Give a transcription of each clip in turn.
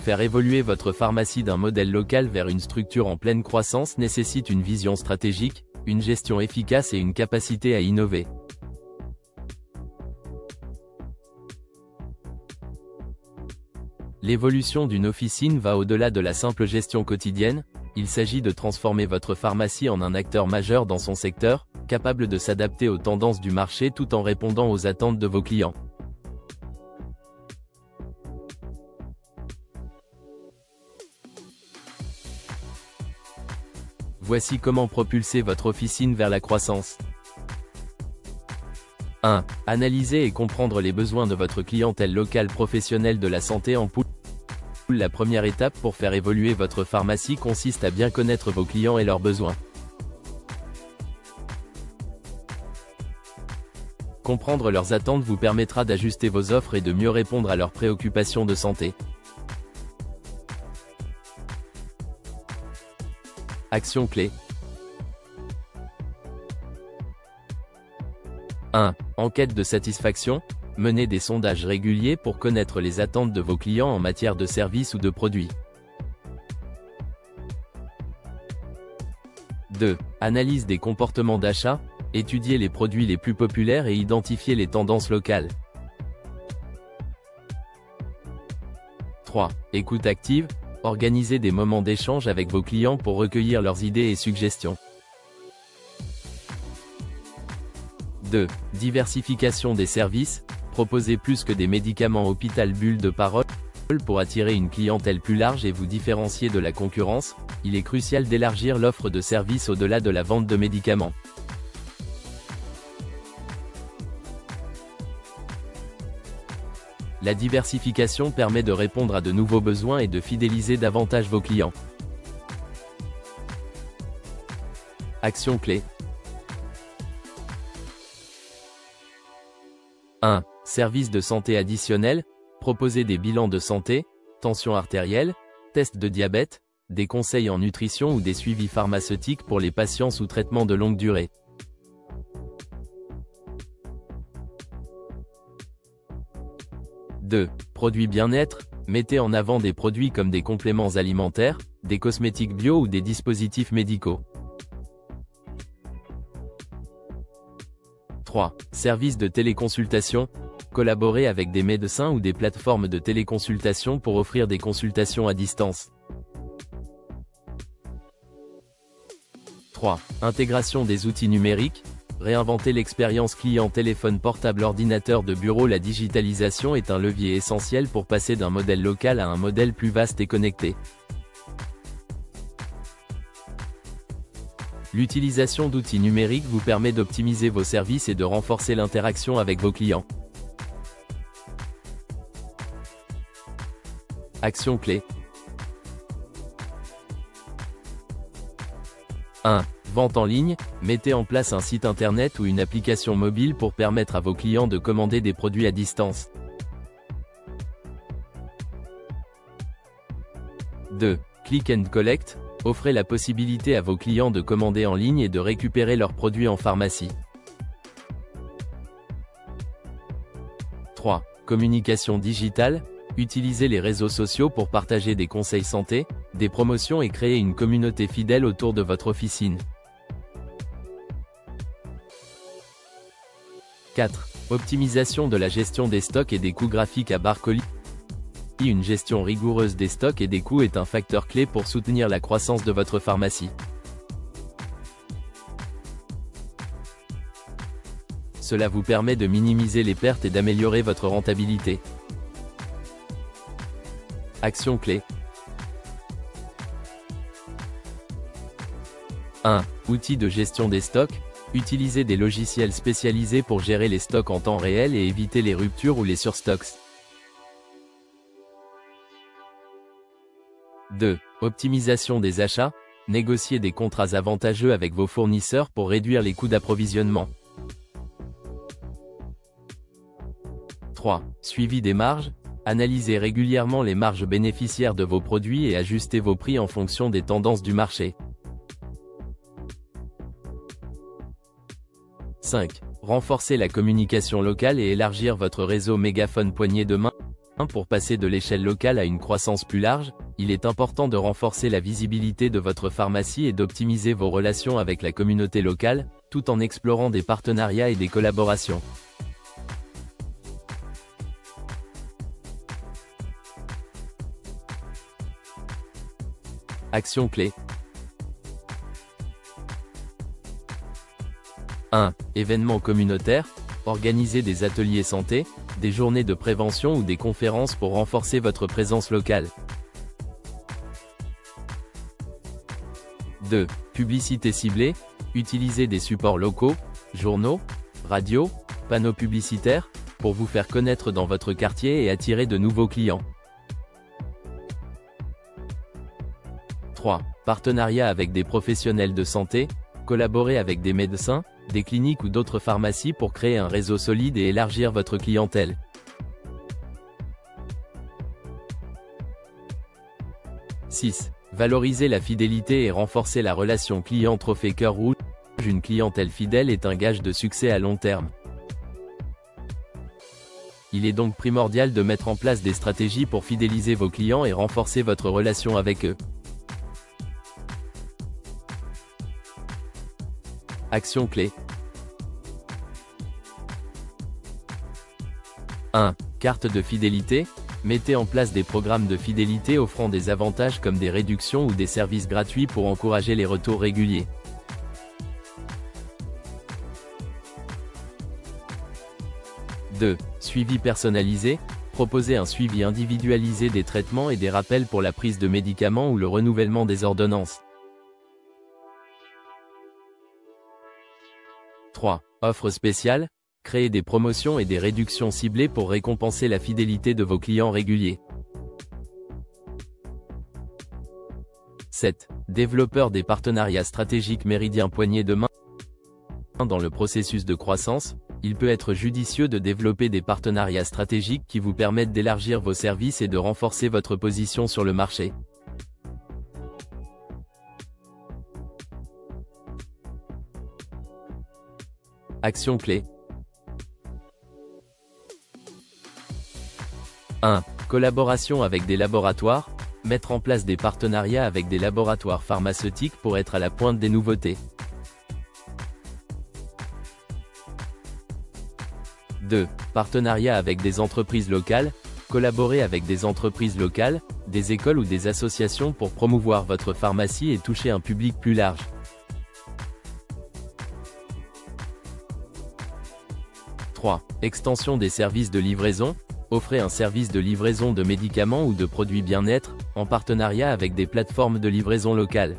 Faire évoluer votre pharmacie d'un modèle local vers une structure en pleine croissance nécessite une vision stratégique, une gestion efficace et une capacité à innover. L'évolution d'une officine va au-delà de la simple gestion quotidienne, il s'agit de transformer votre pharmacie en un acteur majeur dans son secteur, capable de s'adapter aux tendances du marché tout en répondant aux attentes de vos clients. Voici comment propulser votre officine vers la croissance. 1. Analyser et comprendre les besoins de votre clientèle locale professionnelle de la santé en poule. La première étape pour faire évoluer votre pharmacie consiste à bien connaître vos clients et leurs besoins. Comprendre leurs attentes vous permettra d'ajuster vos offres et de mieux répondre à leurs préoccupations de santé. Action clé. 1. Enquête de satisfaction. Menez des sondages réguliers pour connaître les attentes de vos clients en matière de services ou de produits. 2. Analyse des comportements d'achat. Étudiez les produits les plus populaires et identifiez les tendances locales. 3. Écoute active. Organisez des moments d'échange avec vos clients pour recueillir leurs idées et suggestions. 2. Diversification des services. Proposez plus que des médicaments hôpital bulle de parole. Pour attirer une clientèle plus large et vous différencier de la concurrence, il est crucial d'élargir l'offre de services au-delà de la vente de médicaments. La diversification permet de répondre à de nouveaux besoins et de fidéliser davantage vos clients. Action clé. 1. Services de santé additionnels. Proposez des bilans de santé, tension artérielle, tests de diabète, des conseils en nutrition ou des suivis pharmaceutiques pour les patients sous traitement de longue durée. 2. Produits bien-être. Mettez en avant des produits comme des compléments alimentaires, des cosmétiques bio ou des dispositifs médicaux. 3. Services de téléconsultation. Collaborez avec des médecins ou des plateformes de téléconsultation pour offrir des consultations à distance. 3. Intégration des outils numériques. Réinventer l'expérience client téléphone portable ordinateur de bureau. La digitalisation est un levier essentiel pour passer d'un modèle local à un modèle plus vaste et connecté. L'utilisation d'outils numériques vous permet d'optimiser vos services et de renforcer l'interaction avec vos clients. Action clé. 1. Vente en ligne. Mettez en place un site internet ou une application mobile pour permettre à vos clients de commander des produits à distance. 2. Click and collect. Offrez la possibilité à vos clients de commander en ligne et de récupérer leurs produits en pharmacie. 3. Communication digitale. Utilisez les réseaux sociaux pour partager des conseils santé, des promotions et créer une communauté fidèle autour de votre officine. 4. Optimisation de la gestion des stocks et des coûts graphiques à barre colis. Une gestion rigoureuse des stocks et des coûts est un facteur clé pour soutenir la croissance de votre pharmacie. Cela vous permet de minimiser les pertes et d'améliorer votre rentabilité. Action clé. 1. Outils de gestion des stocks. Utilisez des logiciels spécialisés pour gérer les stocks en temps réel et éviter les ruptures ou les surstocks. 2. Optimisation des achats. Négociez des contrats avantageux avec vos fournisseurs pour réduire les coûts d'approvisionnement. 3. Suivi des marges. Analysez régulièrement les marges bénéficiaires de vos produits et ajustez vos prix en fonction des tendances du marché. 5. Renforcer la communication locale et élargir votre réseau mégaphone poignée de main. Pour passer de l'échelle locale à une croissance plus large, il est important de renforcer la visibilité de votre pharmacie et d'optimiser vos relations avec la communauté locale, tout en explorant des partenariats et des collaborations. Actions clés. 1. Événements communautaires. Organisez des ateliers santé, des journées de prévention ou des conférences pour renforcer votre présence locale. 2. Publicité ciblée. Utilisez des supports locaux, journaux, radios, panneaux publicitaires, pour vous faire connaître dans votre quartier et attirer de nouveaux clients. 3. Partenariat avec des professionnels de santé. Collaborez avec des médecins, des cliniques ou d'autres pharmacies pour créer un réseau solide et élargir votre clientèle. 6. Valorisez la fidélité et renforcez la relation client trophée cœur rouge. Une clientèle fidèle est un gage de succès à long terme. Il est donc primordial de mettre en place des stratégies pour fidéliser vos clients et renforcer votre relation avec eux. Actions clés. 1. Carte de fidélité. Mettez en place des programmes de fidélité offrant des avantages comme des réductions ou des services gratuits pour encourager les retours réguliers. 2. Suivi personnalisé. Proposez un suivi individualisé des traitements et des rappels pour la prise de médicaments ou le renouvellement des ordonnances. 3. Offre spéciale. Créez des promotions et des réductions ciblées pour récompenser la fidélité de vos clients réguliers. 7. Développeur des partenariats stratégiques Méridien poignée de main. Dans le processus de croissance, il peut être judicieux de développer des partenariats stratégiques qui vous permettent d'élargir vos services et de renforcer votre position sur le marché. Actions clés. 1. Collaboration avec des laboratoires. Mettre en place des partenariats avec des laboratoires pharmaceutiques pour être à la pointe des nouveautés. 2. Partenariat avec des entreprises locales. Collaborer avec des entreprises locales, des écoles ou des associations pour promouvoir votre pharmacie et toucher un public plus large. 3. Extension des services de livraison. Offrez un service de livraison de médicaments ou de produits bien-être, en partenariat avec des plateformes de livraison locales.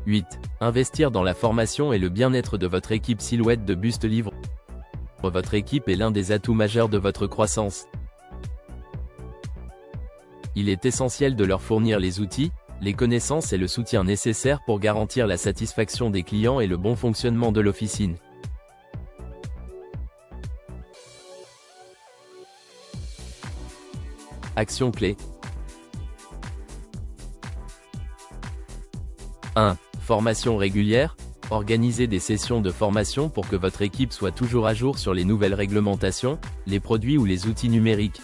8. Investir dans la formation et le bien-être de votre équipe. Silhouette de buste livre. Votre équipe est l'un des atouts majeurs de votre croissance. Il est essentiel de leur fournir les outils, les connaissances et le soutien nécessaires pour garantir la satisfaction des clients et le bon fonctionnement de l'officine. Actions clés. 1. Formation régulière. Organisez des sessions de formation pour que votre équipe soit toujours à jour sur les nouvelles réglementations, les produits ou les outils numériques.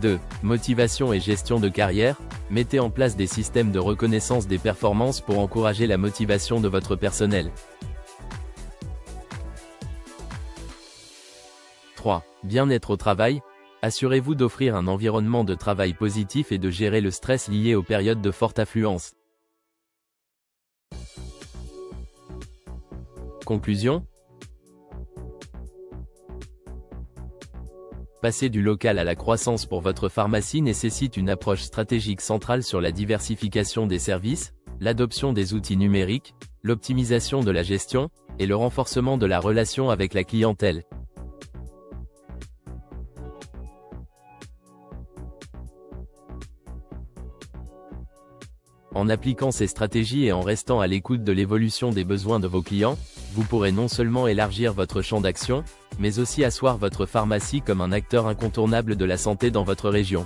2. Motivation et gestion de carrière. Mettez en place des systèmes de reconnaissance des performances pour encourager la motivation de votre personnel. 3. Bien-être au travail. Assurez-vous d'offrir un environnement de travail positif et de gérer le stress lié aux périodes de forte affluence. Conclusion. Passer du local à la croissance pour votre pharmacie nécessite une approche stratégique centrale sur la diversification des services, l'adoption des outils numériques, l'optimisation de la gestion, et le renforcement de la relation avec la clientèle. En appliquant ces stratégies et en restant à l'écoute de l'évolution des besoins de vos clients, vous pourrez non seulement élargir votre champ d'action, mais aussi asseoir votre pharmacie comme un acteur incontournable de la santé dans votre région.